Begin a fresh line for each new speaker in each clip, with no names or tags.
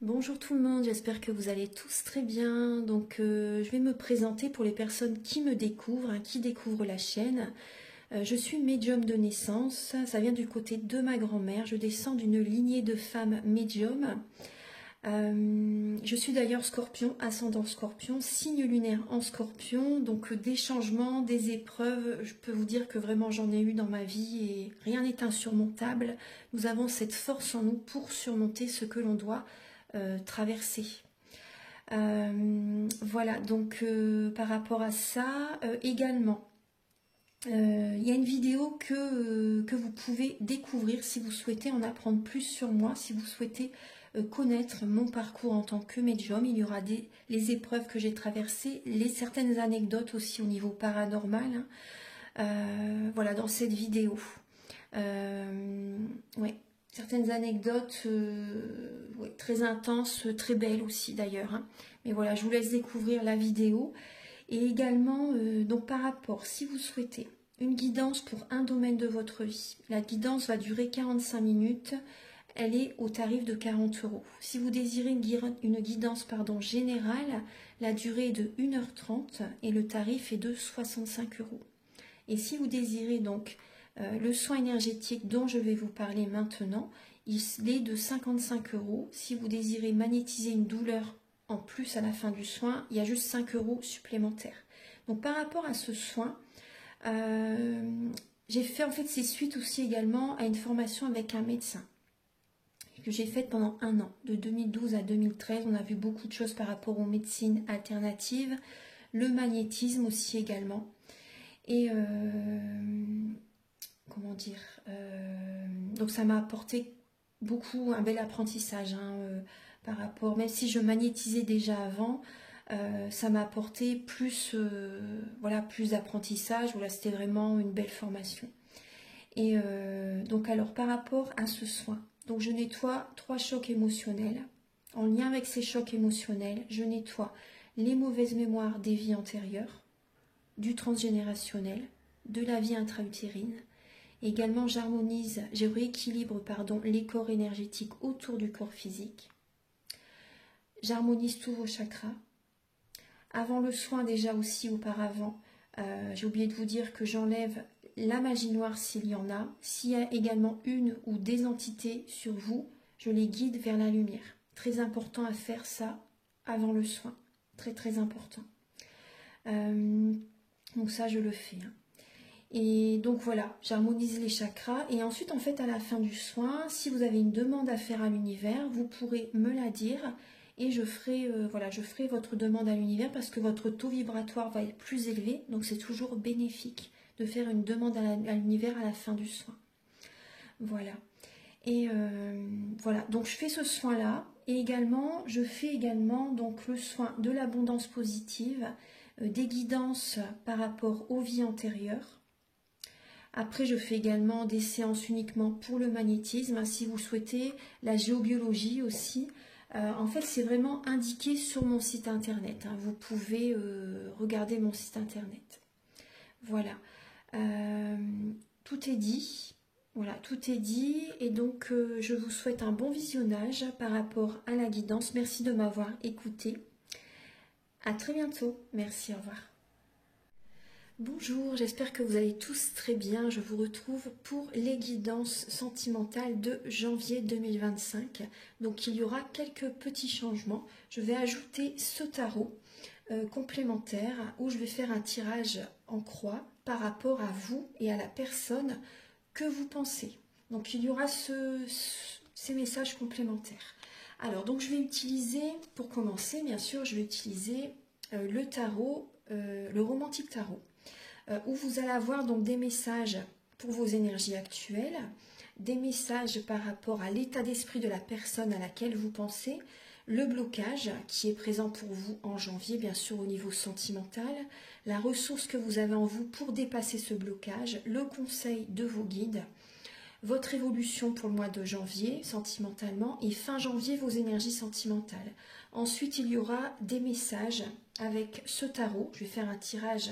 Bonjour tout le monde, j'espère que vous allez tous très bien. Donc je vais me présenter pour les personnes qui me découvrent, qui découvrent la chaîne. Je suis médium de naissance, ça vient du côté de ma grand-mère. Je descends d'une lignée de femmes médiums. Je suis d'ailleurs scorpion, ascendant scorpion, signe lunaire en scorpion. Donc des changements, des épreuves, je peux vous dire que vraiment j'en ai eu dans ma vie et rien n'est insurmontable. Nous avons cette force en nous pour surmonter ce que l'on doit traverser. Voilà, donc par rapport à ça, également, il y a une vidéo que vous pouvez découvrir si vous souhaitez en apprendre plus sur moi, si vous souhaitez connaître mon parcours en tant que médium. Il y aura les épreuves que j'ai traversées, certaines anecdotes aussi au niveau paranormal, voilà, dans cette vidéo. Ouais. Certaines anecdotes ouais, très intenses, très belles aussi d'ailleurs. Mais voilà, je vous laisse découvrir la vidéo. Et également, donc par rapport, si vous souhaitez une guidance pour un domaine de votre vie, la guidance va durer 45 minutes. Elle est au tarif de 40 €. Si vous désirez une guidance générale, la durée est de 1h30 et le tarif est de 65 €. Et si vous désirez donc le soin énergétique dont je vais vous parler maintenant, il est de 55 €. Si vous désirez magnétiser une douleur en plus à la fin du soin, il y a juste 5 € supplémentaires. Donc par rapport à ce soin, j'ai fait en fait c'est suite aussi également à une formation avec un médecin que j'ai faite pendant 1 an, de 2012 à 2013. On a vu beaucoup de choses par rapport aux médecines alternatives, le magnétisme aussi également. Et comment dire, donc ça m'a apporté beaucoup, un bel apprentissage par rapport, même si je magnétisais déjà avant, ça m'a apporté plus, voilà, plus d'apprentissage. Voilà, c'était vraiment une belle formation. Et donc alors par rapport à ce soin, donc je nettoie 3 chocs émotionnels. En lien avec ces chocs émotionnels, je nettoie les mauvaises mémoires des vies antérieures, du transgénérationnel, de la vie intra-utérine. Également, je rééquilibre les corps énergétiques autour du corps physique. J'harmonise tous vos chakras. Avant le soin, déjà aussi auparavant, j'ai oublié de vous dire que j'enlève la magie noire s'il y en a. S'il y a également une ou des entités sur vous, je les guide vers la lumière. Très important à faire ça avant le soin. Très très important. Donc ça, je le fais. Et donc voilà, j'harmonise les chakras. Et ensuite, en fait, à la fin du soin, si vous avez une demande à faire à l'univers, vous pourrez me la dire. Et je ferai, voilà, je ferai votre demande à l'univers parce que votre taux vibratoire va être plus élevé. Donc c'est toujours bénéfique de faire une demande à l'univers à la fin du soin. Voilà. Et voilà, donc je fais ce soin-là. Et également, je fais également donc, le soin de l'abondance positive, des guidances par rapport aux vies antérieures. Après, je fais également des séances uniquement pour le magnétisme. Si vous souhaitez, la géobiologie aussi. En fait, c'est vraiment indiqué sur mon site internet. Vous pouvez regarder mon site internet. Voilà. Tout est dit. Voilà, tout est dit. Et donc, je vous souhaite un bon visionnage par rapport à la guidance. Merci de m'avoir écouté. À très bientôt. Merci, au revoir. Bonjour, j'espère que vous allez tous très bien. Je vous retrouve pour les guidances sentimentales de janvier 2025. Donc il y aura quelques petits changements. Je vais ajouter ce tarot complémentaire où je vais faire un tirage en croix par rapport à vous et à la personne que vous pensez. Donc il y aura ces messages complémentaires. Alors donc je vais utiliser, pour commencer bien sûr, je vais utiliser le tarot, le romantique tarot. Où vous allez avoir donc des messages pour vos énergies actuelles, des messages par rapport à l'état d'esprit de la personne à laquelle vous pensez, le blocage qui est présent pour vous en janvier, bien sûr au niveau sentimental, la ressource que vous avez en vous pour dépasser ce blocage, le conseil de vos guides, votre évolution pour le mois de janvier sentimentalement et fin janvier vos énergies sentimentales. Ensuite, il y aura des messages avec ce tarot. Je vais faire un tirage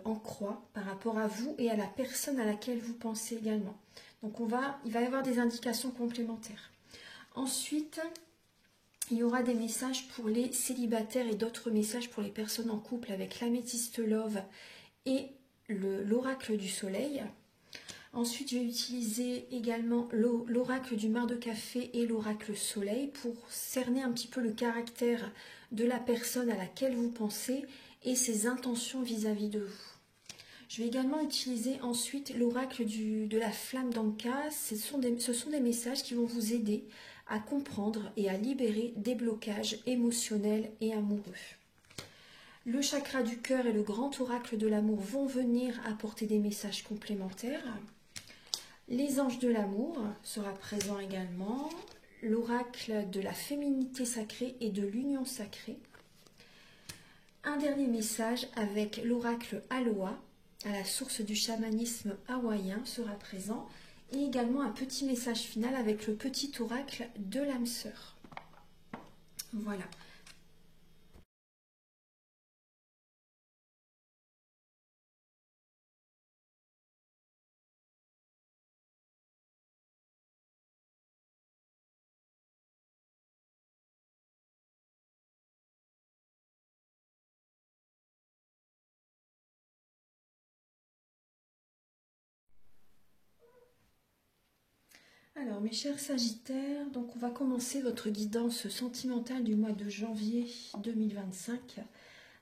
en croix par rapport à vous et à la personne à laquelle vous pensez également. Donc il va y avoir des indications complémentaires. Ensuite, Il y aura des messages pour les célibataires et d'autres messages pour les personnes en couple avec l'améthyste love et l'oracle du soleil. Ensuite, je vais utiliser également l'oracle du mar de café et l'oracle soleil pour cerner un petit peu le caractère de la personne à laquelle vous pensez et ses intentions vis-à-vis de vous. Je vais également utiliser ensuite l'oracle de la flamme d'Anka. Ce sont des messages qui vont vous aider à comprendre et à libérer des blocages émotionnels et amoureux. Le chakra du cœur et le grand oracle de l'amour vont venir apporter des messages complémentaires. Les anges de l'amour sera présent également. L'oracle de la féminité sacrée et de l'union sacrée. Un dernier message avec l'oracle Aloha, à la source du chamanisme hawaïen, sera présent. Et également un petit message final avec le petit oracle de l'âme sœur. Voilà. Alors mes chers Sagittaires, donc on va commencer votre guidance sentimentale du mois de janvier 2025.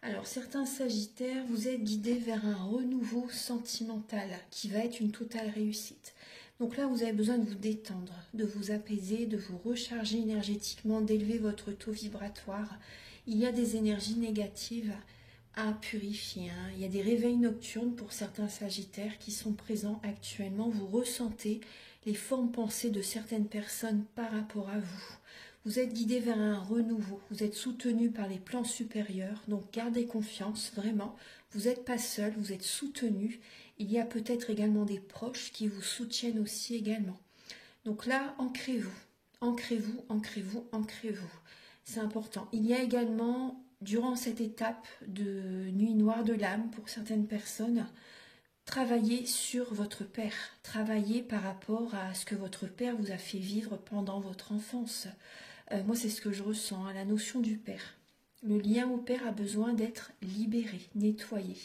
Alors certains Sagittaires, vous êtes guidés vers un renouveau sentimental qui va être une totale réussite. Donc là, vous avez besoin de vous détendre, de vous apaiser, de vous recharger énergétiquement, d'élever votre taux vibratoire. Il y a des énergies négatives à purifier. Il y a des réveils nocturnes pour certains Sagittaires qui sont présents actuellement. Vous ressentez les formes pensées de certaines personnes par rapport à vous. Vous êtes guidé vers un renouveau, vous êtes soutenu par les plans supérieurs, donc gardez confiance, vraiment. Vous n'êtes pas seul, vous êtes soutenu. Il y a peut-être également des proches qui vous soutiennent aussi également. Donc là, ancrez-vous, ancrez-vous, ancrez-vous, ancrez-vous. C'est important. Il y a également, durant cette étape de nuit noire de l'âme pour certaines personnes, travaillez sur votre père, travaillez par rapport à ce que votre père vous a fait vivre pendant votre enfance. Moi, c'est ce que je ressens, la notion du père. Le lien au père a besoin d'être libéré, nettoyé.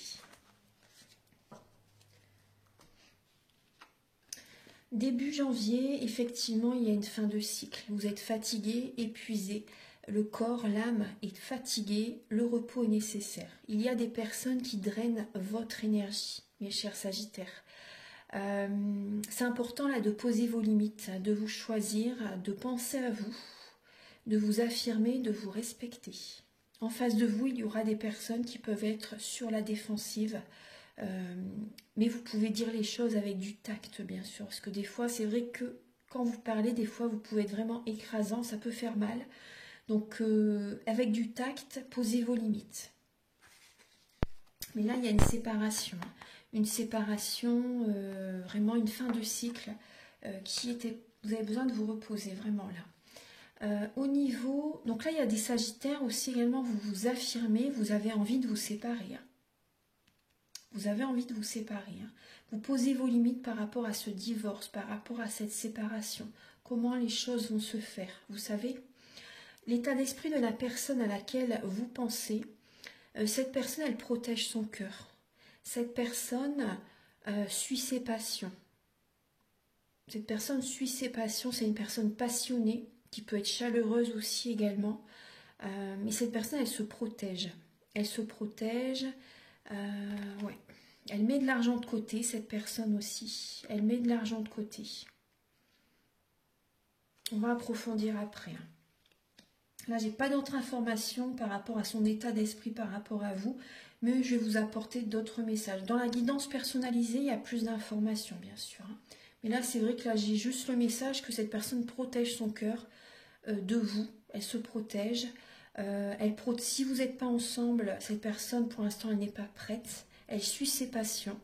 Début janvier, effectivement, il y a une fin de cycle. Vous êtes fatigué, épuisé. Le corps, l'âme est fatigué, le repos est nécessaire. Il y a des personnes qui drainent votre énergie, mes chers Sagittaires. C'est important là de poser vos limites, de vous choisir, de penser à vous, de vous affirmer, de vous respecter. En face de vous, il y aura des personnes qui peuvent être sur la défensive, mais vous pouvez dire les choses avec du tact, bien sûr, parce que des fois, c'est vrai que quand vous parlez, des fois, vous pouvez être vraiment écrasant, ça peut faire mal. Donc, avec du tact, posez vos limites. Mais là, il y a une séparation, vraiment une fin de cycle qui était... Vous avez besoin de vous reposer, vraiment là. Au niveau... Donc là, il y a des Sagittaires aussi également, vous vous affirmez, vous avez envie de vous séparer. Vous avez envie de vous séparer. Vous posez vos limites par rapport à ce divorce, par rapport à cette séparation. Comment les choses vont se faire, vous savez ? L'état d'esprit de la personne à laquelle vous pensez, cette personne, elle protège son cœur. Cette personne suit ses passions. Cette personne suit ses passions, c'est une personne passionnée, qui peut être chaleureuse aussi également. Mais cette personne, elle se protège. Elle se protège. Ouais. Elle met de l'argent de côté, cette personne aussi. Elle met de l'argent de côté. On va approfondir après. Là, j'ai pas d'autres informations par rapport à son état d'esprit, par rapport à vous, mais je vais vous apporter d'autres messages. Dans la guidance personnalisée, il y a plus d'informations, bien sûr. Mais là, c'est vrai que là, j'ai juste le message que cette personne protège son cœur de vous. Elle se protège. Si vous n'êtes pas ensemble, cette personne, pour l'instant, elle n'est pas prête. Elle suit ses passions.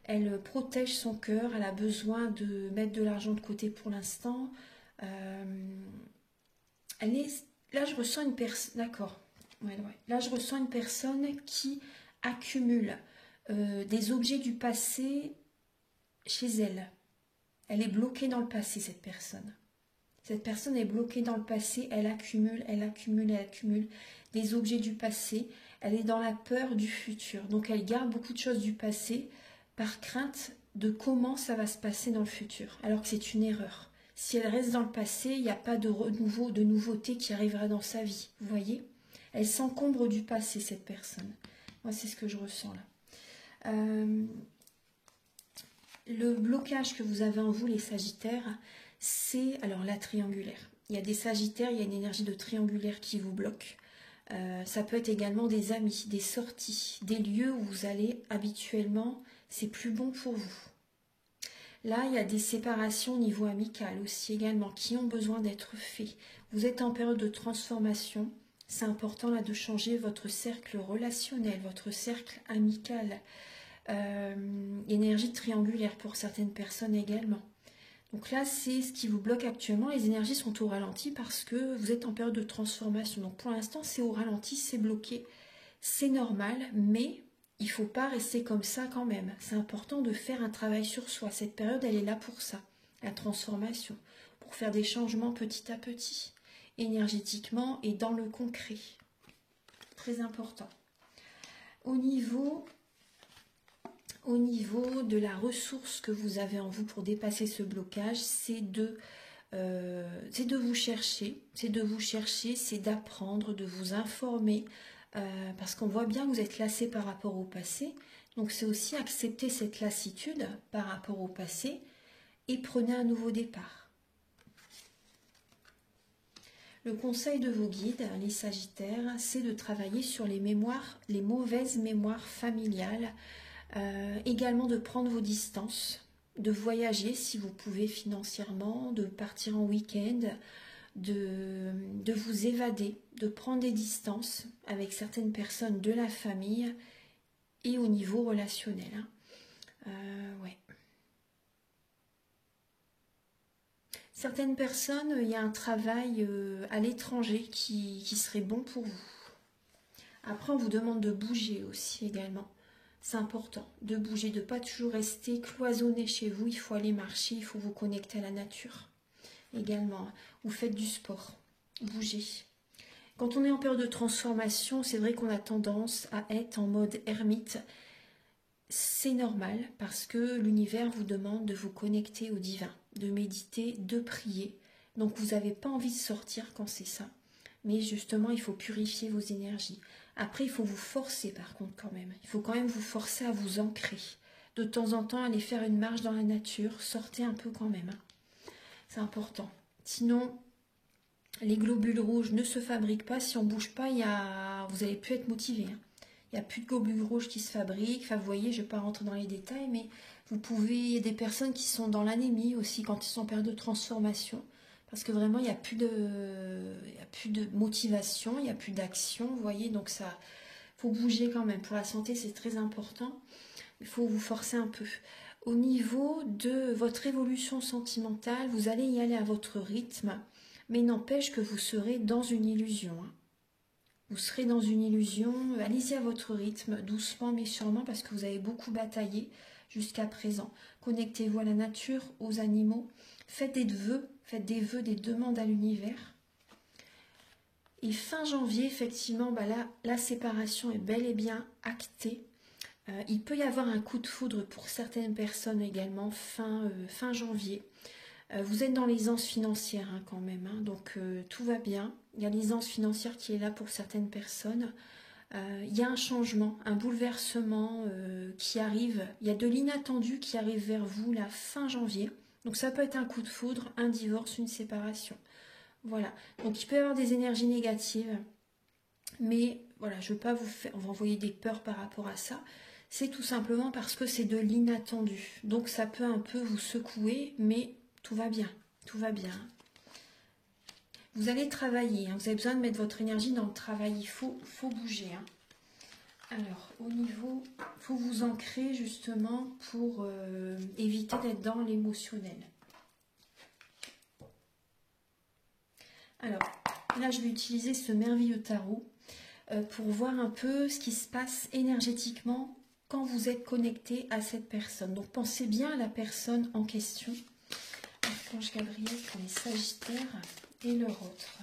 Elle protège son cœur. Elle a besoin de mettre de l'argent de côté pour l'instant. Là, je ressens une personne... D'accord. Ouais. Là, je ressens une personne qui accumule des objets du passé chez elle. Elle est bloquée dans le passé, cette personne. Cette personne est bloquée dans le passé, elle accumule, elle accumule, elle accumule des objets du passé. Elle est dans la peur du futur. Donc elle garde beaucoup de choses du passé par crainte de comment ça va se passer dans le futur. Alors que c'est une erreur. Si elle reste dans le passé, il n'y a pas de renouveau, de nouveauté qui arrivera dans sa vie. Vous voyez? Elle s'encombre du passé, cette personne. Moi, c'est ce que je ressens là. Le blocage que vous avez en vous, les Sagittaires, c'est alors la triangulaire. Il y a des Sagittaires, il y a une énergie de triangulaire qui vous bloque. Ça peut être également des amis, des sorties, des lieux où vous allez habituellement, c'est plus bon pour vous. Là, il y a des séparations au niveau amical aussi également qui ont besoin d'être faites. Vous êtes en période de transformation. C'est important là de changer votre cercle relationnel, votre cercle amical. Énergie triangulaire pour certaines personnes également. Donc là, c'est ce qui vous bloque actuellement. Les énergies sont au ralenti parce que vous êtes en période de transformation. Donc pour l'instant, c'est au ralenti, c'est bloqué. C'est normal, mais il ne faut pas rester comme ça quand même. C'est important de faire un travail sur soi. Cette période, elle est là pour ça, la transformation, pour faire des changements petit à petit, énergétiquement et dans le concret. Très important. Au niveau de la ressource que vous avez en vous pour dépasser ce blocage, c'est de vous chercher, c'est d'apprendre, de vous informer, parce qu'on voit bien que vous êtes lassé par rapport au passé. Donc c'est aussi accepter cette lassitude par rapport au passé et prenez un nouveau départ. Le conseil de vos guides, les Sagittaires, c'est de travailler sur les mémoires, les mauvaises mémoires familiales, également de prendre vos distances, de voyager si vous pouvez financièrement, de partir en week-end, de vous évader, de prendre des distances avec certaines personnes de la famille et au niveau relationnel. Ouais. Certaines personnes, il y a un travail à l'étranger qui serait bon pour vous. Après, on vous demande de bouger aussi également. C'est important de bouger, de ne pas toujours rester cloisonné chez vous. Il faut aller marcher, il faut vous connecter à la nature. Également, vous faites du sport, bougez. Quand on est en période de transformation, c'est vrai qu'on a tendance à être en mode ermite. C'est normal parce que l'univers vous demande de vous connecter au divin, de méditer, de prier. Donc vous n'avez pas envie de sortir quand c'est ça. Mais justement, il faut purifier vos énergies. Après, il faut vous forcer par contre quand même. Il faut quand même vous forcer à vous ancrer. De temps en temps, aller faire une marche dans la nature. Sortez un peu quand même. C'est important. Sinon, les globules rouges ne se fabriquent pas. Si on ne bouge pas, vous n'allez plus être motivé. Il n'y a plus de globules rouges qui se fabriquent. Enfin, vous voyez, je ne vais pas rentrer dans les détails, mais vous pouvez... Il y a des personnes qui sont dans l'anémie aussi quand ils sont en période de transformation. Parce que vraiment, il n'y a plus de motivation, il n'y a plus d'action, vous voyez. Donc, ça, faut bouger quand même. Pour la santé, c'est très important. Il faut vous forcer un peu. Au niveau de votre évolution sentimentale, vous allez y aller à votre rythme. Mais n'empêche que vous serez dans une illusion. Vous serez dans une illusion. Allez-y à votre rythme, doucement mais sûrement, parce que vous avez beaucoup bataillé jusqu'à présent. Connectez-vous à la nature, aux animaux. Faites des vœux, des demandes à l'univers. Et fin janvier, effectivement, là, la séparation est bel et bien actée. Il peut y avoir un coup de foudre pour certaines personnes également fin janvier. Vous êtes dans l'aisance financière quand même, donc tout va bien. Il y a l'aisance financière qui est là pour certaines personnes. Il y a un changement, un bouleversement qui arrive. Il y a de l'inattendu qui arrive vers vous la fin janvier. Donc ça peut être un coup de foudre, un divorce, une séparation. Voilà. Donc il peut y avoir des énergies négatives. Mais voilà, je ne veux pas vous envoyer des peurs par rapport à ça. C'est tout simplement parce que c'est de l'inattendu. Donc ça peut un peu vous secouer, mais tout va bien. Tout va bien. Vous allez travailler. Vous avez besoin de mettre votre énergie dans le travail. Il faut bouger. Alors, au niveau, il faut vous ancrer justement pour éviter d'être dans l'émotionnel. Alors, là, je vais utiliser ce merveilleux tarot pour voir un peu ce qui se passe énergétiquement quand vous êtes connecté à cette personne. Donc, pensez bien à la personne en question. Archange Gabriel pour les Sagittaires et leur autre.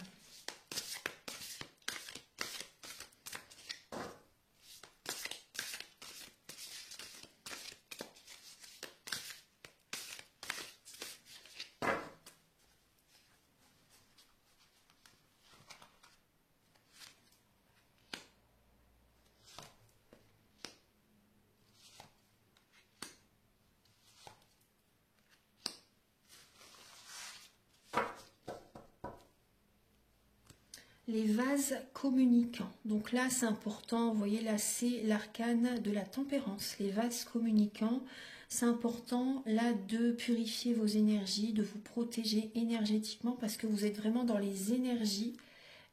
Les vases communicants. Donc là, c'est important. Vous voyez, là, c'est l'arcane de la tempérance. Les vases communicants, c'est important, là, de purifier vos énergies, de vous protéger énergétiquement parce que vous êtes vraiment dans les énergies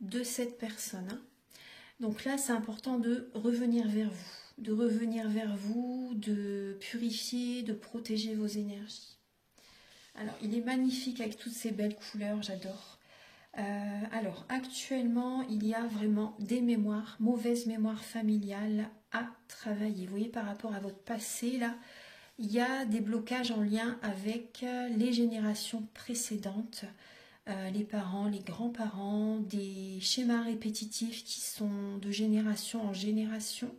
de cette personne. Hein. Donc là, c'est important de revenir vers vous. De revenir vers vous, de purifier, de protéger vos énergies. Alors, il est magnifique avec toutes ces belles couleurs, j'adore. Alors, actuellement, il y a vraiment des mémoires, mauvaises mémoires familiales à travailler. Vous voyez, par rapport à votre passé, là, il y a des blocages en lien avec les générations précédentes, les parents, les grands-parents, des schémas répétitifs qui sont de génération en génération.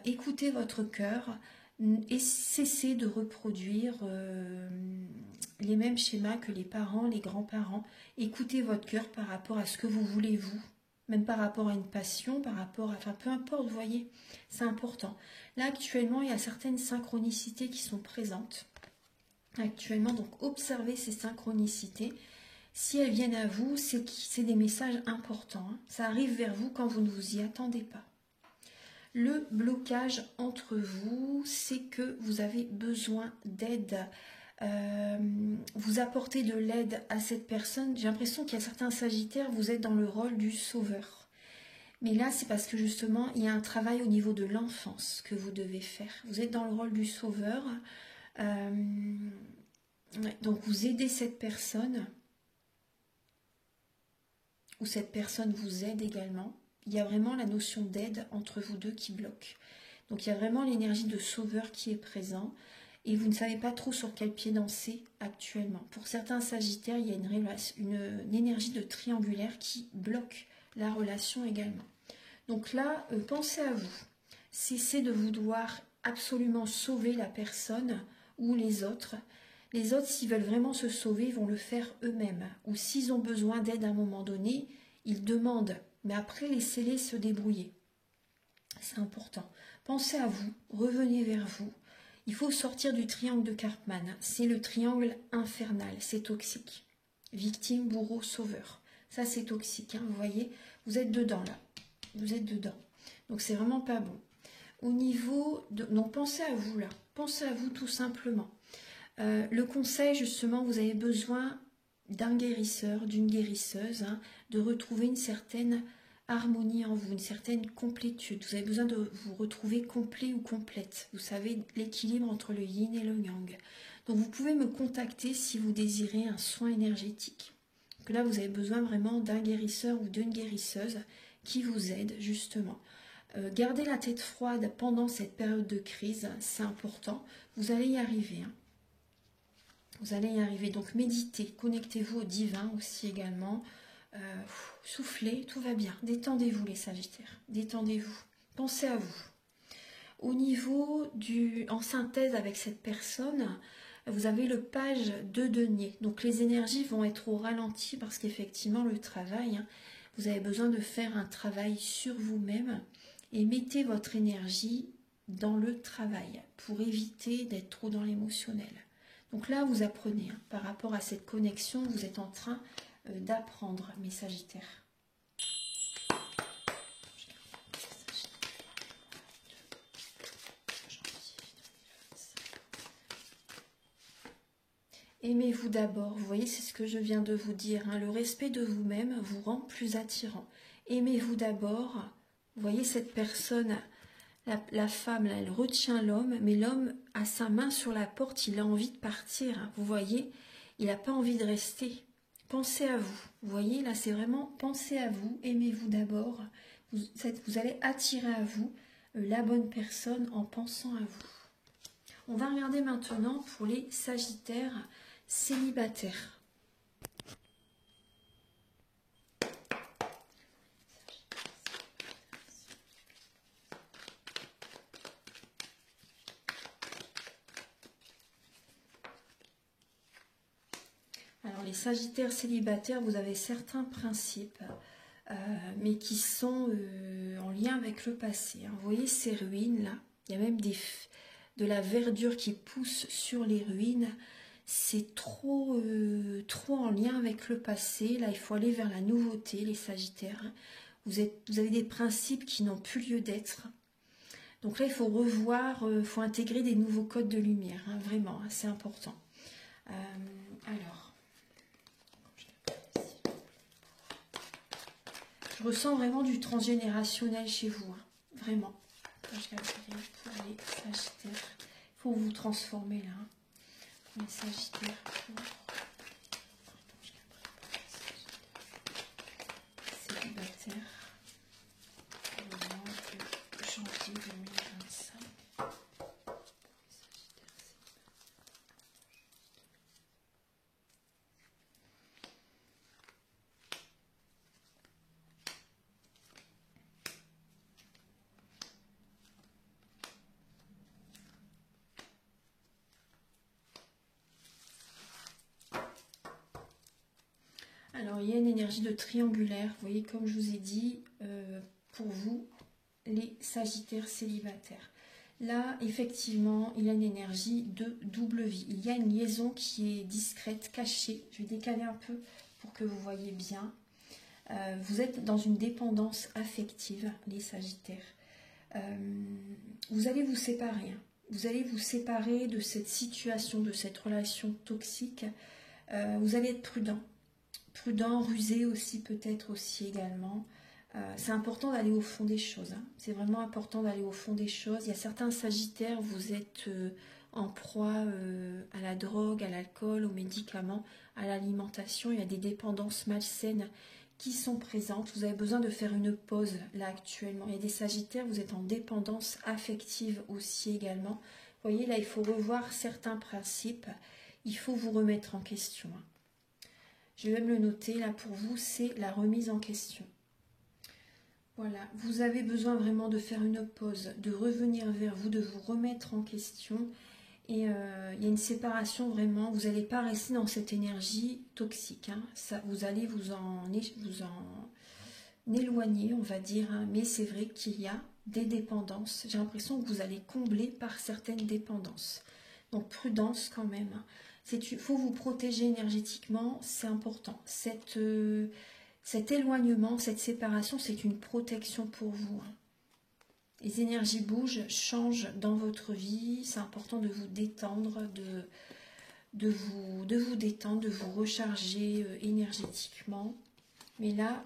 Écoutez votre cœur et cessez de reproduire les mêmes schémas que les parents, les grands-parents. Écoutez votre cœur par rapport à ce que vous voulez vous, même par rapport à une passion, par rapport à... Enfin, peu importe, vous voyez, c'est important. Là, actuellement, il y a certaines synchronicités qui sont présentes. Actuellement, donc, observez ces synchronicités. Si elles viennent à vous, c'est des messages importants. Hein. Ça arrive vers vous quand vous ne vous y attendez pas. Le blocage entre vous, c'est que vous avez besoin d'aide. Vous apportez de l'aide à cette personne. J'ai l'impression qu'il y a certains sagittaires, vous êtes dans le rôle du sauveur. Mais là, c'est parce que justement, il y a un travail au niveau de l'enfance que vous devez faire. Vous êtes dans le rôle du sauveur. Donc, vous aidez cette personne. Ou cette personne vous aide également. Il y a vraiment la notion d'aide entre vous deux qui bloque. Donc il y a vraiment l'énergie de sauveur qui est présent et vous ne savez pas trop sur quel pied danser actuellement. Pour certains sagittaires, il y a une énergie de triangulaire qui bloque la relation également. Donc là, pensez à vous. Cessez de vouloir absolument sauver la personne ou les autres. Les autres, s'ils veulent vraiment se sauver, vont le faire eux-mêmes. Ou s'ils ont besoin d'aide à un moment donné, ils demandent. Mais après, laissez-les se débrouiller. C'est important. Pensez à vous, revenez vers vous. Il faut sortir du triangle de Karpman. C'est le triangle infernal, c'est toxique. Victime, bourreau, sauveur. Ça, c'est toxique, hein, vous voyez. Vous êtes dedans, là. Vous êtes dedans. Donc, c'est vraiment pas bon. Au niveau de... Donc, pensez à vous, là. Pensez à vous, tout simplement. Le conseil, justement, vous avez besoin d'un guérisseur, d'une guérisseuse, hein, de retrouver une certaine harmonie en vous, une certaine complétude. Vous avez besoin de vous retrouver complet ou complète. Vous savez, l'équilibre entre le yin et le yang. Donc vous pouvez me contacter si vous désirez un soin énergétique. Donc là, vous avez besoin vraiment d'un guérisseur ou d'une guérisseuse qui vous aide justement. Gardez la tête froide pendant cette période de crise, c'est important. Vous allez y arriver. Hein. Vous allez y arriver. Donc méditez, connectez-vous au divin aussi également. Soufflez, tout va bien. Détendez-vous les sagittaires. Détendez-vous. Pensez à vous. Au niveau en synthèse avec cette personne, vous avez le page de denier. Donc les énergies vont être au ralenti parce qu'effectivement le travail, hein, vous avez besoin de faire un travail sur vous-même et mettez votre énergie dans le travail pour éviter d'être trop dans l'émotionnel. Donc là, vous apprenez, hein, par rapport à cette connexion, vous êtes en train d'apprendre, mes sagittaires. Aimez-vous d'abord, vous voyez, c'est ce que je viens de vous dire, hein, le respect de vous-même vous rend plus attirant. Aimez-vous d'abord, vous voyez cette personne... La femme, là, elle retient l'homme, mais l'homme a sa main sur la porte, il a envie de partir. Hein. Vous voyez, il n'a pas envie de rester. Pensez à vous. Vous voyez, là, c'est vraiment pensez à vous, aimez-vous d'abord. Vous allez attirer à vous la bonne personne en pensant à vous. On va regarder maintenant pour les sagittaires célibataire. Alors les Sagittaires célibataires, vous avez certains principes, mais qui sont en lien avec le passé. Hein. Vous voyez ces ruines là, il y a même de la verdure qui pousse sur les ruines. C'est trop en lien avec le passé. Là, il faut aller vers la nouveauté, les Sagittaires. Vous avez des principes qui n'ont plus lieu d'être. Donc là, il faut revoir, il faut intégrer des nouveaux codes de lumière. Hein, vraiment, hein, c'est important. Alors, je ressens vraiment du transgénérationnel chez vous. Hein, vraiment. Quand je regarde pour les Sagittaires, il faut vous transformer là. Hein. Les Sagittaires célibataires au mois de janvier 2025. Alors, il y a une énergie de triangulaire, vous voyez, comme je vous ai dit, pour vous, les Sagittaires célibataires. Là, effectivement, il y a une énergie de double vie. Il y a une liaison qui est discrète, cachée. Je vais décaler un peu pour que vous voyez bien. Vous êtes dans une dépendance affective, les Sagittaires. Vous allez vous séparer. Hein. Vous allez vous séparer de cette situation, de cette relation toxique. Vous allez être prudent. Prudent, rusé aussi peut-être aussi également. C'est important d'aller au fond des choses. Hein. C'est vraiment important d'aller au fond des choses. Il y a certains Sagittaires, vous êtes en proie à la drogue, à l'alcool, aux médicaments, à l'alimentation. Il y a des dépendances malsaines qui sont présentes. Vous avez besoin de faire une pause là actuellement. Il y a des Sagittaires, vous êtes en dépendance affective aussi également. Vous voyez, là, il faut revoir certains principes. Il faut vous remettre en question. Hein. Je vais me le noter, là pour vous, c'est la remise en question. Voilà, vous avez besoin vraiment de faire une pause, de revenir vers vous, de vous remettre en question. Et il y a une séparation vraiment, vous n'allez pas rester dans cette énergie toxique. Hein. Ça, vous allez vous en éloigner, on va dire. Hein. Mais c'est vrai qu'il y a des dépendances. J'ai l'impression que vous allez combler par certaines dépendances. Donc prudence quand même. Il faut vous protéger énergétiquement, c'est important. Cet éloignement, cette séparation, c'est une protection pour vous. Hein. Les énergies bougent, changent dans votre vie. C'est important de vous détendre, de vous détendre, de vous recharger énergétiquement. Mais là,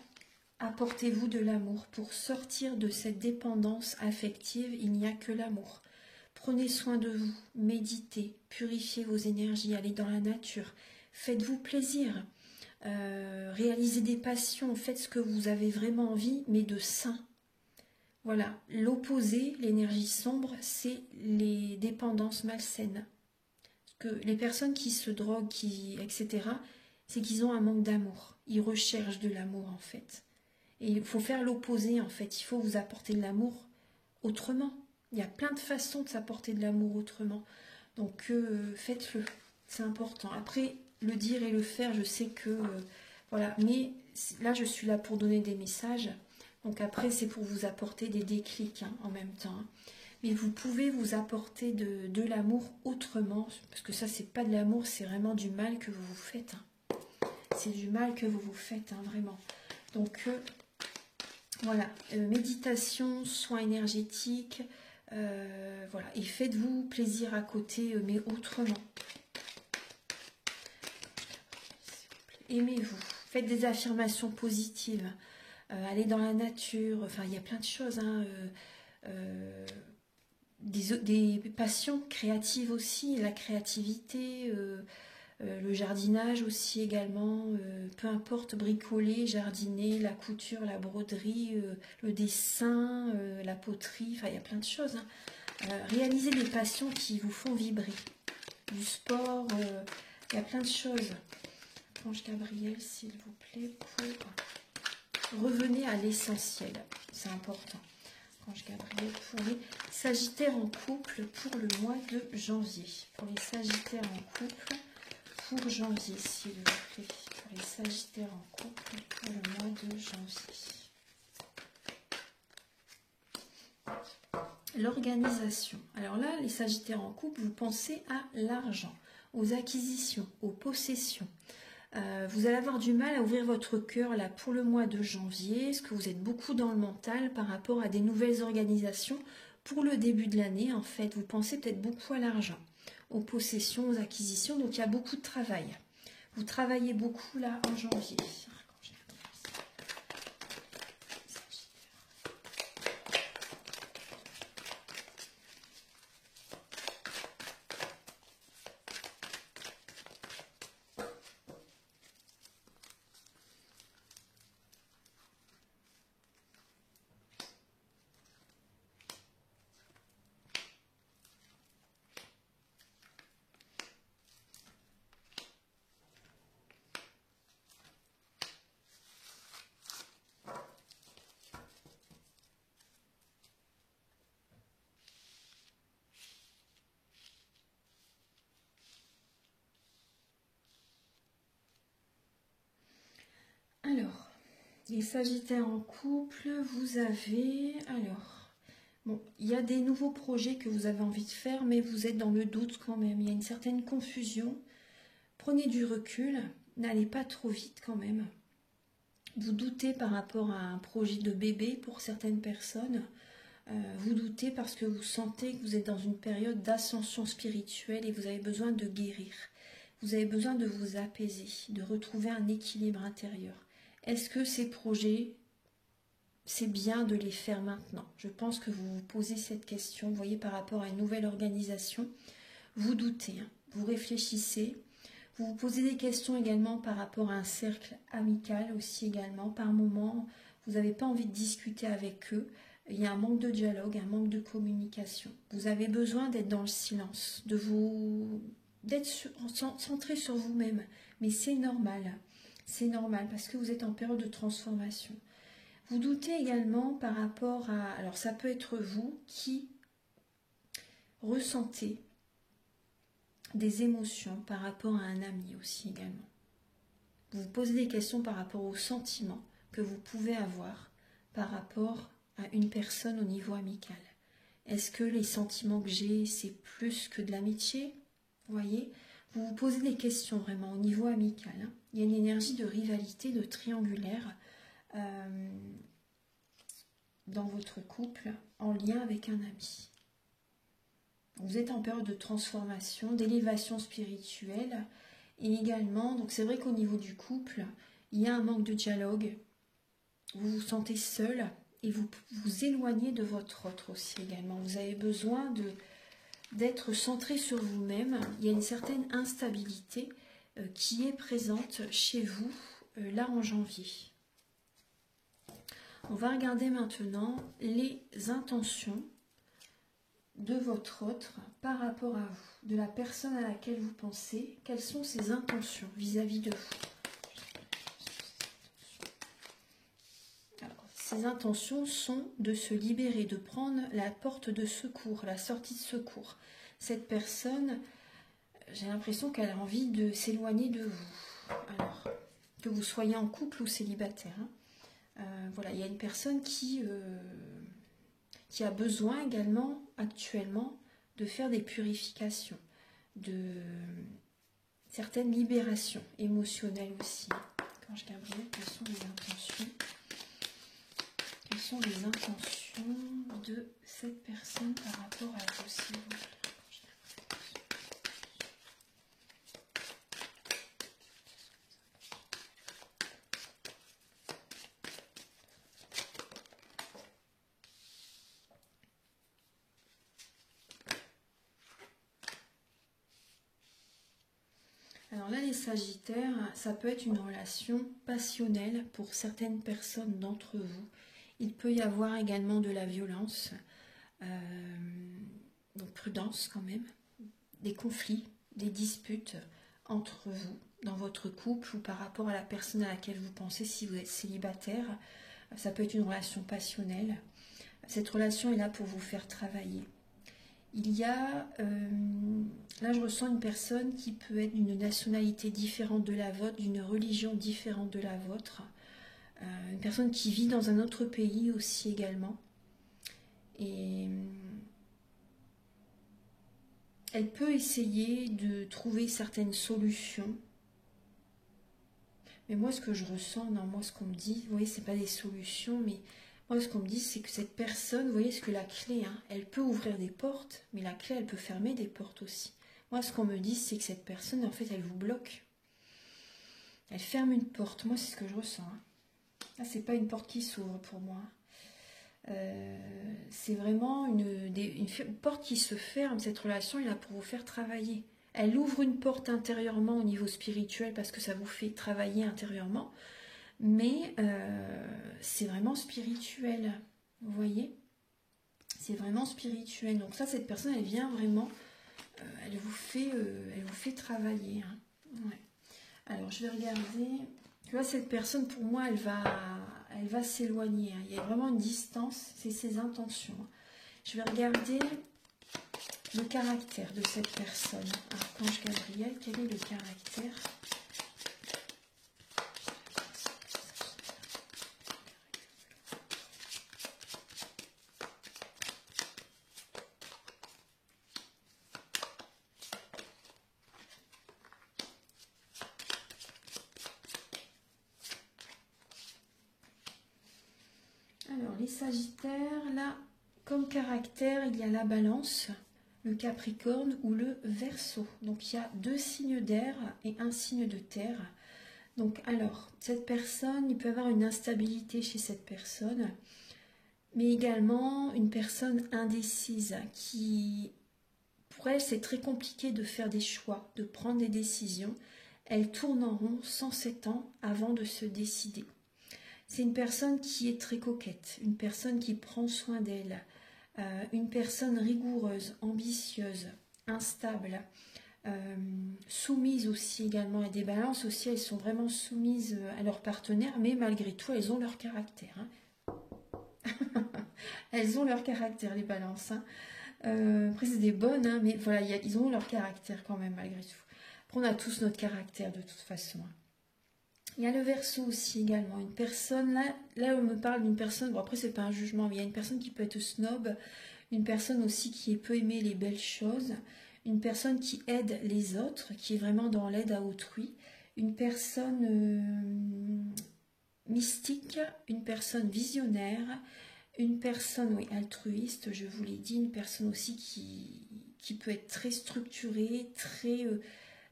apportez-vous de l'amour. Pour sortir de cette dépendance affective, il n'y a que l'amour. Prenez soin de vous, méditez, purifiez vos énergies, allez dans la nature, faites-vous plaisir, réalisez des passions, faites ce que vous avez vraiment envie, mais de sain. Voilà, l'opposé, l'énergie sombre, c'est les dépendances malsaines. Parce que les personnes qui se droguent, etc., c'est qu'ils ont un manque d'amour. Ils recherchent de l'amour en fait. Et il faut faire l'opposé en fait, il faut vous apporter de l'amour autrement. Il y a plein de façons de s'apporter de l'amour autrement. Donc, faites-le. C'est important. Après, le dire et le faire, je sais que... voilà. Mais là, je suis là pour donner des messages. Donc après, c'est pour vous apporter des déclics hein, en même temps. Hein. Mais vous pouvez vous apporter de l'amour autrement. Parce que ça, c'est pas de l'amour, c'est vraiment du mal que vous vous faites. Hein. C'est du mal que vous vous faites, hein, vraiment. Donc, voilà. Méditation, soins énergétiques... voilà, et faites-vous plaisir à côté, mais autrement. Aimez-vous, faites des affirmations positives, allez dans la nature, enfin il y a plein de choses, hein, des passions créatives aussi, la créativité, le jardinage aussi également, peu importe, bricoler, jardiner, la couture, la broderie, le dessin, la poterie, enfin il y a plein de choses. Hein. Réalisez des passions qui vous font vibrer, du sport, Il y a plein de choses. Ange Gabriel, s'il vous plaît, pour revenir à l'essentiel. C'est important. Ange Gabriel, pour les Sagittaires en couple pour le mois de janvier. Pour les Sagittaires en couple pour janvier, s'il vous plaît. Pour les Sagittaires en couple pour le mois de janvier. L'organisation. Alors là, les Sagittaires en couple, vous pensez à l'argent, aux acquisitions, aux possessions. Vous allez avoir du mal à ouvrir votre cœur là pour le mois de janvier, parce que vous êtes beaucoup dans le mental par rapport à des nouvelles organisations pour le début de l'année. En fait, vous pensez peut-être beaucoup à l'argent, aux possessions, aux acquisitions, donc il y a beaucoup de travail. Vous travaillez beaucoup là en janvier. Alors, les Sagittaires en couple, vous avez... Alors, bon, il y a des nouveaux projets que vous avez envie de faire, mais vous êtes dans le doute quand même. Il y a une certaine confusion. Prenez du recul, n'allez pas trop vite quand même. Vous doutez par rapport à un projet de bébé pour certaines personnes. Vous doutez parce que vous sentez que vous êtes dans une période d'ascension spirituelle et vous avez besoin de guérir. Vous avez besoin de vous apaiser, de retrouver un équilibre intérieur. Est-ce que ces projets, c'est bien de les faire maintenant? Je pense que vous vous posez cette question, vous voyez, par rapport à une nouvelle organisation. Vous doutez, hein, vous réfléchissez. Vous vous posez des questions également par rapport à un cercle amical aussi également. Par moment, vous n'avez pas envie de discuter avec eux. Il y a un manque de dialogue, un manque de communication. Vous avez besoin d'être dans le silence, d'être centré sur vous-même. Mais c'est normal. C'est normal parce que vous êtes en période de transformation. Vous doutez également par rapport à... Alors ça peut être vous qui ressentez des émotions par rapport à un ami aussi également. Vous vous posez des questions par rapport aux sentiments que vous pouvez avoir par rapport à une personne au niveau amical. Est-ce que les sentiments que j'ai, c'est plus que de l'amitié? Vous voyez, vous vous posez des questions vraiment au niveau amical. Hein. Il y a une énergie de rivalité, de triangulaire dans votre couple en lien avec un ami. Vous êtes en période de transformation, d'élévation spirituelle et également, donc c'est vrai qu'au niveau du couple, il y a un manque de dialogue. Vous vous sentez seul et vous vous éloignez de votre autre aussi également. Vous avez besoin d'être centré sur vous-même. Il y a une certaine instabilité qui est présente chez vous là en janvier. On va regarder maintenant les intentions de votre autre par rapport à vous, de la personne à laquelle vous pensez. Quelles sont ses intentions vis-à-vis de vous? Alors, ses intentions sont de se libérer, de prendre la porte de secours, la sortie de secours. Cette personne, j'ai l'impression qu'elle a envie de s'éloigner de vous. Alors, que vous soyez en couple ou célibataire. Hein. Voilà, il y a une personne qui a besoin également actuellement de faire des purifications, de certaines libérations émotionnelles aussi. Quand je regarde, quelles sont les intentions? Quelles sont les intentions de cette personne par rapport à vous, s'il vous plaît? Alors là, les Sagittaires, ça peut être une relation passionnelle pour certaines personnes d'entre vous. Il peut y avoir également de la violence, donc prudence quand même, des conflits, des disputes entre vous, dans votre couple ou par rapport à la personne à laquelle vous pensez si vous êtes célibataire. Ça peut être une relation passionnelle. Cette relation est là pour vous faire travailler. Il y a, là je ressens une personne qui peut être d'une nationalité différente de la vôtre, d'une religion différente de la vôtre. Une personne qui vit dans un autre pays aussi également. Et elle peut essayer de trouver certaines solutions. Mais moi, ce que je ressens, non, moi, ce qu'on me dit, vous voyez, c'est pas des solutions, mais moi, ce qu'on me dit, c'est que cette personne, vous voyez, ce que la clé, hein, elle peut ouvrir des portes, mais la clé, elle peut fermer des portes aussi. Moi, ce qu'on me dit, c'est que cette personne, en fait, elle vous bloque. Elle ferme une porte. Moi, c'est ce que je ressens. Hein. Là, c'est pas une porte qui s'ouvre pour moi. C'est vraiment une porte qui se ferme. Cette relation est là pour vous faire travailler. Elle ouvre une porte intérieurement au niveau spirituel parce que ça vous fait travailler intérieurement. Mais c'est vraiment spirituel. Vous voyez? C'est vraiment spirituel. Donc ça, cette personne, elle vient vraiment... elle vous fait travailler. Hein. Ouais. Alors, je vais regarder... Tu vois, cette personne, pour moi, elle va s'éloigner. Hein. Il y a vraiment une distance, c'est ses intentions. Je vais regarder le caractère de cette personne. Archange Gabriel, quel est le caractère? Alors, les Sagittaires, là, comme caractère, il y a la Balance, le Capricorne ou le Verseau. Donc, il y a 2 signes d'air et 1 signe de terre. Donc, alors, cette personne, il peut y avoir une instabilité chez cette personne, mais également une personne indécise qui, pour elle, c'est très compliqué de faire des choix, de prendre des décisions. Elle tourne en rond 107 ans avant de se décider. C'est une personne qui est très coquette, une personne qui prend soin d'elle, une personne rigoureuse, ambitieuse, instable, soumise aussi également. Et des balances aussi, elles sont vraiment soumises à leur partenaire, mais malgré tout, elles ont leur caractère. Hein. Elles ont leur caractère, les balances. Hein. Après, c'est des bonnes, hein, mais voilà, ils ont leur caractère quand même, malgré tout. Après, on a tous notre caractère de toute façon. Hein. Il y a le Verseau aussi également, une personne, là on me parle d'une personne, bon après c'est pas un jugement, mais il y a une personne qui peut être snob, une personne aussi qui peut aimer les belles choses, une personne qui aide les autres, qui est vraiment dans l'aide à autrui, une personne mystique, une personne visionnaire, une personne oui, altruiste, je vous l'ai dit, une personne aussi qui peut être très structurée, très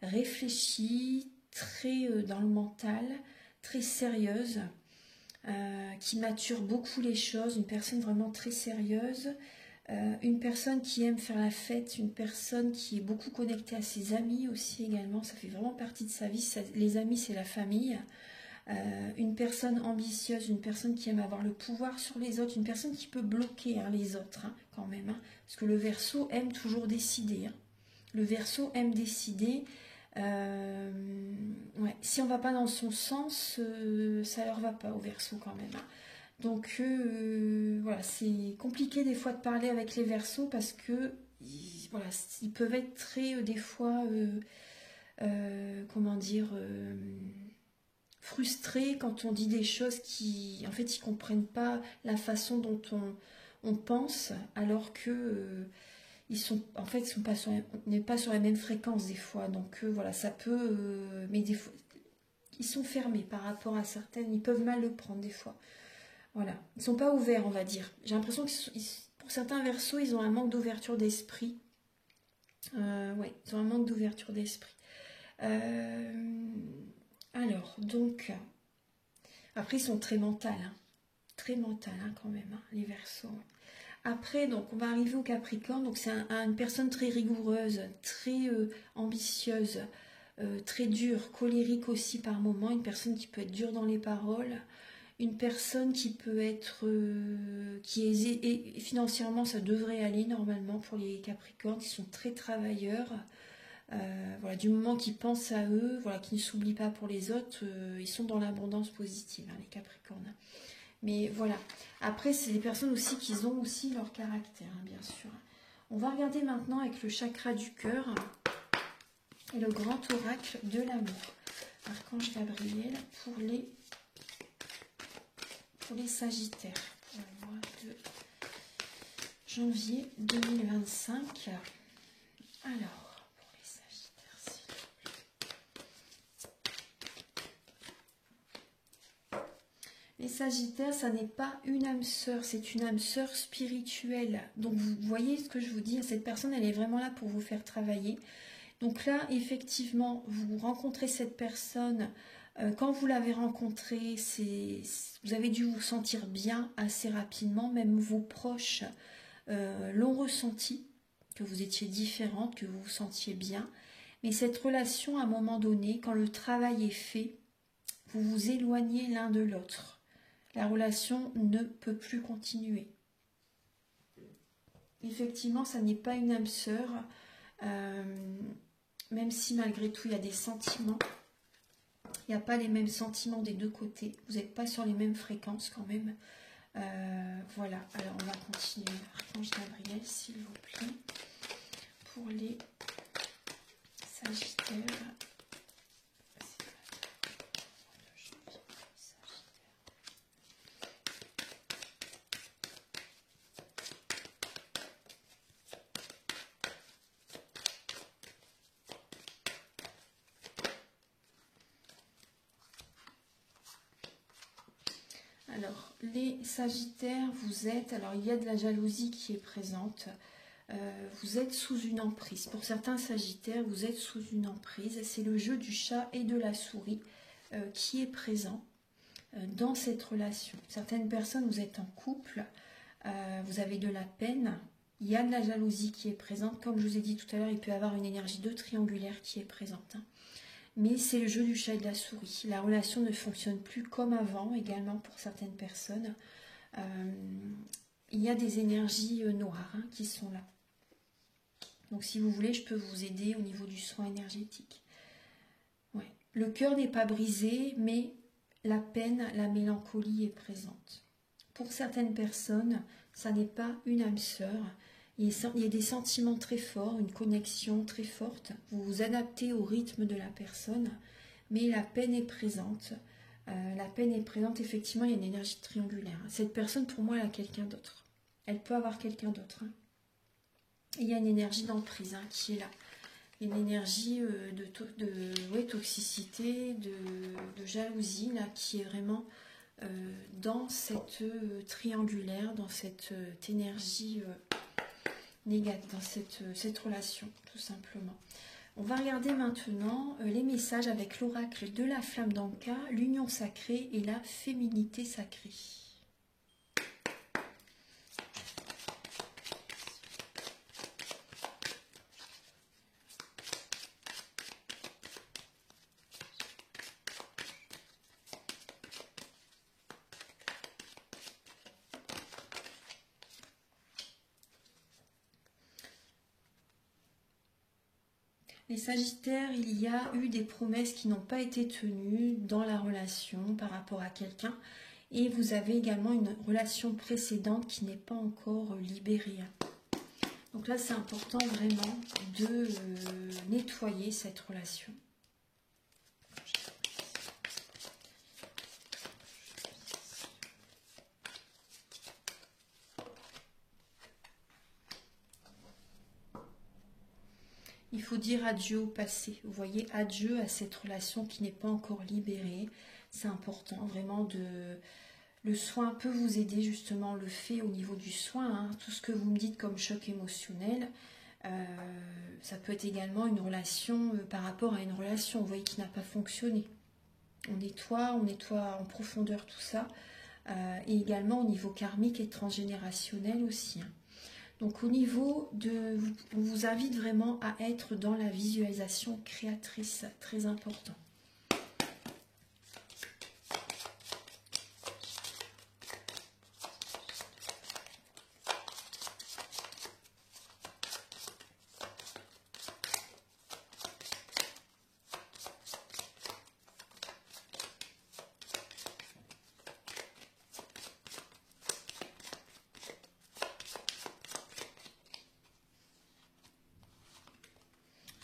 réfléchie, très dans le mental, très sérieuse, qui mature beaucoup les choses, une personne vraiment très sérieuse, une personne qui aime faire la fête, une personne qui est beaucoup connectée à ses amis aussi également, ça fait vraiment partie de sa vie, les amis c'est la famille, une personne ambitieuse, une personne qui aime avoir le pouvoir sur les autres, une personne qui peut bloquer hein, les autres hein, quand même, hein, parce que le Verseau aime toujours décider, hein. Le Verseau aime décider. Ouais, si on va pas dans son sens, ça leur va pas au Verseau quand même. Hein. Donc voilà, c'est compliqué des fois de parler avec les Verseaux parce que voilà, ils peuvent être très des fois, comment dire, frustrés quand on dit des choses qui, en fait, ils comprennent pas la façon dont on pense, alors que ils sont en fait sont pas sur, on n'est pas sur la même fréquence des fois, donc voilà, ça peut mais des fois ils sont fermés par rapport à certaines, ils peuvent mal le prendre des fois, voilà, ils sont pas ouverts on va dire. J'ai l'impression que pour certains Verseaux ils ont un manque d'ouverture d'esprit, ouais, ils ont un manque d'ouverture d'esprit. Alors donc après ils sont très mentaux hein. Très mental hein, quand même hein, les Verseaux. Après, donc, on va arriver au Capricorne. Donc, c'est une personne très rigoureuse, très ambitieuse, très dure, colérique aussi par moments. Une personne qui peut être dure dans les paroles. Une personne qui peut être... qui est et financièrement, ça devrait aller normalement pour les Capricornes. Ils sont très travailleurs. Voilà, du moment qu'ils pensent à eux, voilà, qu'ils ne s'oublient pas pour les autres, ils sont dans l'abondance positive, hein, les Capricornes. Mais voilà, après c'est des personnes aussi qui ont aussi leur caractère, hein, bien sûr. On va regarder maintenant avec le chakra du cœur et le grand oracle de l'amour. Archange Gabriel pour les Sagittaires. Pour le mois de janvier 2025. Alors, pour les Sagittaires, s'il vous plaît. Les Sagittaires, ça n'est pas une âme sœur, c'est une âme sœur spirituelle. Donc vous voyez ce que je vous dis, cette personne, elle est vraiment là pour vous faire travailler. Donc là, effectivement, vous rencontrez cette personne. Quand vous l'avez rencontrée, vous avez dû vous sentir bien assez rapidement. Même vos proches l'ont ressenti, que vous étiez différente, que vous vous sentiez bien. Mais cette relation, à un moment donné, quand le travail est fait, vous vous éloignez l'un de l'autre. La relation ne peut plus continuer. Effectivement, ça n'est pas une âme sœur. Même si malgré tout il y a des sentiments, il n'y a pas les mêmes sentiments des deux côtés, vous n'êtes pas sur les mêmes fréquences quand même. Voilà, alors on va continuer. Archange Gabriel, s'il vous plaît, pour les Sagittaires. Alors, les Sagittaires, vous êtes, alors il y a de la jalousie qui est présente, vous êtes sous une emprise. Pour certains Sagittaires, vous êtes sous une emprise. C'est le jeu du chat et de la souris qui est présent dans cette relation. Certaines personnes, vous êtes en couple, vous avez de la peine, il y a de la jalousie qui est présente. Comme je vous ai dit tout à l'heure, il peut y avoir une énergie de triangulaire qui est présente. Hein. Mais c'est le jeu du chat et de la souris. La relation ne fonctionne plus comme avant, également pour certaines personnes. Il y a des énergies noires hein, qui sont là. Donc si vous voulez, je peux vous aider au niveau du soin énergétique. Ouais. Le cœur n'est pas brisé, mais la peine, la mélancolie est présente. Pour certaines personnes, ça n'est pas une âme sœur. Il y a des sentiments très forts, une connexion très forte. Vous vous adaptez au rythme de la personne, mais la peine est présente. La peine est présente, effectivement, il y a une énergie triangulaire. Cette personne, pour moi, elle a quelqu'un d'autre. Elle peut avoir quelqu'un d'autre. Hein. Il y a une énergie d'emprise hein, qui est là. Une énergie de toxicité, de jalousie, là, qui est vraiment dans cette triangulaire, dans cette énergie négative, dans cette relation, tout simplement. On va regarder maintenant les messages avec l'oracle de la flamme d'Anka, l'union sacrée et la féminité sacrée. Les Sagittaires, il y a eu des promesses qui n'ont pas été tenues dans la relation par rapport à quelqu'un. Et vous avez également une relation précédente qui n'est pas encore libérée. Donc là, c'est important vraiment de nettoyer cette relation. Il faut dire adieu au passé. Vous voyez, adieu à cette relation qui n'est pas encore libérée. C'est important, vraiment, le soin peut vous aider, justement, le fait au niveau du soin. Hein, tout ce que vous me dites comme choc émotionnel, ça peut être également une relation par rapport à une relation, vous voyez, qui n'a pas fonctionné. On nettoie en profondeur tout ça. Et également au niveau karmique et transgénérationnel aussi. Hein. Donc au niveau de... On vous invite vraiment à être dans la visualisation créatrice, très important.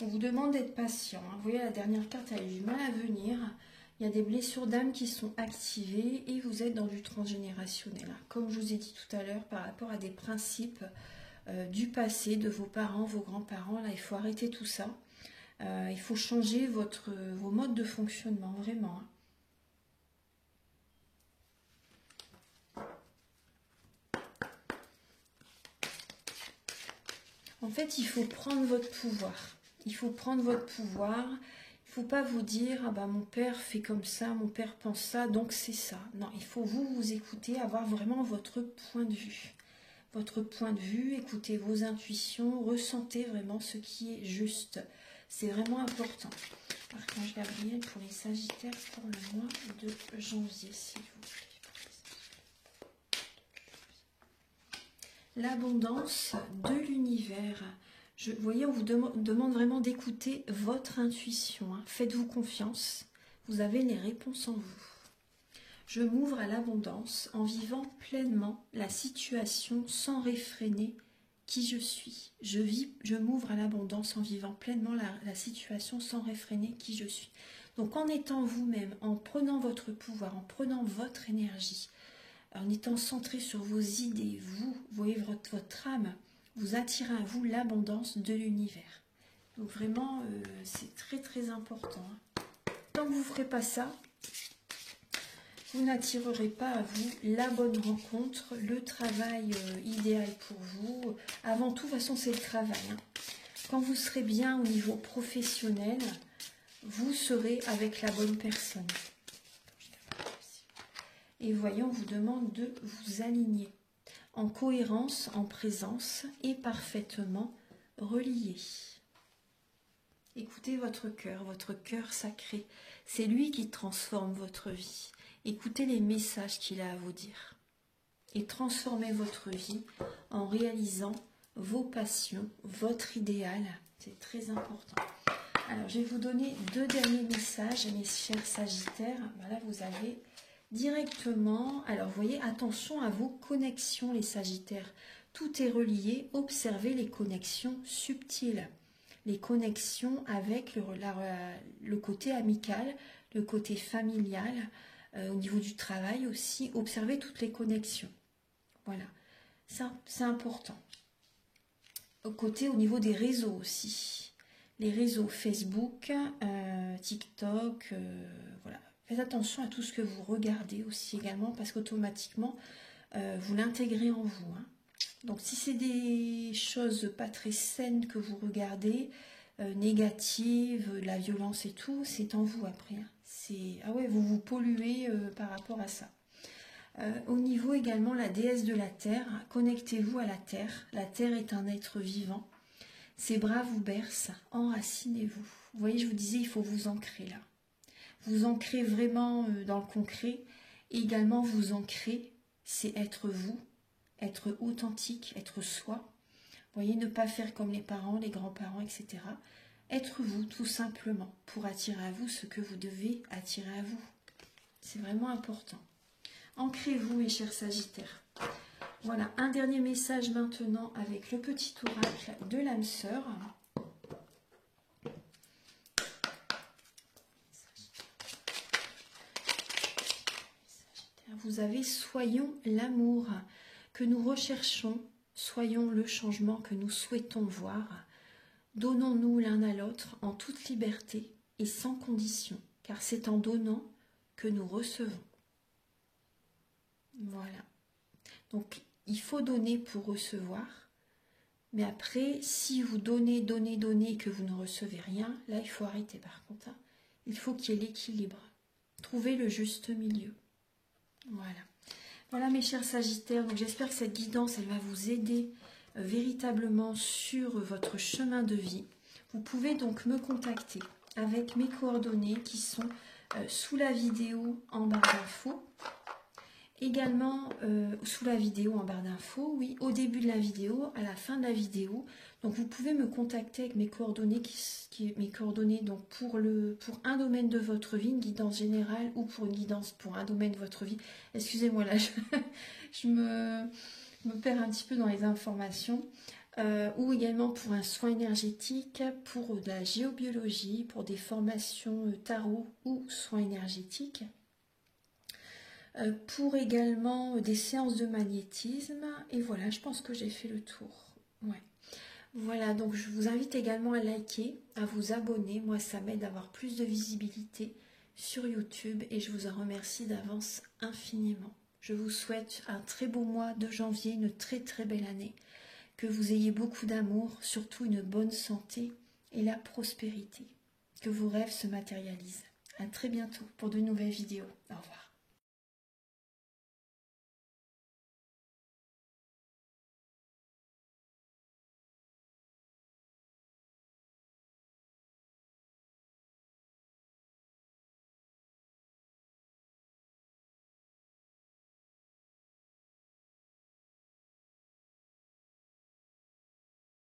On vous demande d'être patient. Hein. Vous voyez, la dernière carte, elle a eu du mal à venir. Il y a des blessures d'âme qui sont activées et vous êtes dans du transgénérationnel. Hein. Comme je vous ai dit tout à l'heure, par rapport à des principes du passé, de vos parents, vos grands-parents, là, il faut arrêter tout ça. Il faut changer vos modes de fonctionnement, vraiment. Hein. En fait, il faut prendre votre pouvoir. Il faut prendre votre pouvoir. Il ne faut pas vous dire, ah ben, mon père fait comme ça, mon père pense ça, donc c'est ça. Non, il faut vous écouter, avoir vraiment votre point de vue. Votre point de vue, écoutez vos intuitions, ressentez vraiment ce qui est juste. C'est vraiment important. Archange Gabriel pour les Sagittaires pour le mois de janvier, s'il vous plaît. L'abondance de l'univers. Vous voyez, on vous demande vraiment d'écouter votre intuition. Hein. Faites-vous confiance. Vous avez les réponses en vous. Je m'ouvre à l'abondance en vivant pleinement la situation sans réfréner qui je suis. Je m'ouvre à l'abondance en vivant pleinement la situation sans réfréner qui je suis. Donc en étant vous-même, en prenant votre pouvoir, en prenant votre énergie, en étant centré sur vos idées, vous voyez votre âme, vous attirez à vous l'abondance de l'univers. Donc vraiment, c'est très très important. Hein. Tant que vous ne ferez pas ça, vous n'attirerez pas à vous la bonne rencontre, le travail idéal pour vous. Avant tout, de toute façon, c'est le travail. Hein. Quand vous serez bien au niveau professionnel, vous serez avec la bonne personne. Et voyons, on vous demande de vous aligner en cohérence, en présence et parfaitement relié. Écoutez votre cœur sacré. C'est lui qui transforme votre vie. Écoutez les messages qu'il a à vous dire. Et transformez votre vie en réalisant vos passions, votre idéal. C'est très important. Alors, je vais vous donner 2 derniers messages, mes chers Sagittaires. Voilà, vous avez directement... Alors, vous voyez, attention à vos connexions, les Sagittaires. Tout est relié. Observez les connexions subtiles. Les connexions avec le côté amical, le côté familial, au niveau du travail aussi. Observez toutes les connexions. Voilà, ça c'est important. Au niveau des réseaux aussi. Les réseaux Facebook, TikTok, voilà. Faites attention à tout ce que vous regardez aussi également parce qu'automatiquement, vous l'intégrez en vous. Hein. Donc si c'est des choses pas très saines que vous regardez, négatives, la violence et tout, c'est en vous après. Hein. Ah ouais, vous vous polluez par rapport à ça. Au niveau également, la déesse de la terre, connectez-vous à la terre. La terre est un être vivant. Ses bras vous bercent, enracinez-vous. Vous voyez, je vous disais, il faut vous ancrer là. Vous ancrer vraiment dans le concret. Et également vous ancrer, c'est être vous, être authentique, être soi. Vous voyez, ne pas faire comme les parents, les grands-parents, etc. Être vous, tout simplement, pour attirer à vous ce que vous devez attirer à vous. C'est vraiment important. Ancrez-vous, mes chers Sagittaires. Voilà, un dernier message maintenant avec le petit oracle de l'âme sœur. Vous avez « Soyons l'amour que nous recherchons, soyons le changement que nous souhaitons voir. Donnons-nous l'un à l'autre en toute liberté et sans condition, car c'est en donnant que nous recevons. » Voilà. Donc, il faut donner pour recevoir. Mais après, si vous donnez, donnez, donnez et que vous ne recevez rien, là, il faut arrêter par contre. Hein. Il faut qu'il y ait l'équilibre. Trouvez le juste milieu. Voilà. Voilà mes chers Sagittaires. Donc, j'espère que cette guidance, elle va vous aider véritablement sur votre chemin de vie. Vous pouvez donc me contacter avec mes coordonnées qui sont sous la vidéo en barre d'infos. Également sous la vidéo en barre d'infos, oui, au début de la vidéo, à la fin de la vidéo. Donc vous pouvez me contacter avec mes coordonnées, donc pour un domaine de votre vie, une guidance générale ou pour une guidance pour un domaine de votre vie. Excusez-moi là, je me perds un petit peu dans les informations. ou également pour un soin énergétique, pour de la géobiologie, pour des formations tarot ou soins énergétiques, pour également des séances de magnétisme. Et voilà, je pense que j'ai fait le tour. Ouais. Voilà, donc je vous invite également à liker, à vous abonner. Moi, ça m'aide à avoir plus de visibilité sur YouTube et je vous en remercie d'avance infiniment. Je vous souhaite un très beau mois de janvier, une très très belle année. Que vous ayez beaucoup d'amour, surtout une bonne santé et la prospérité. Que vos rêves se matérialisent. À très bientôt pour de nouvelles vidéos. Au revoir.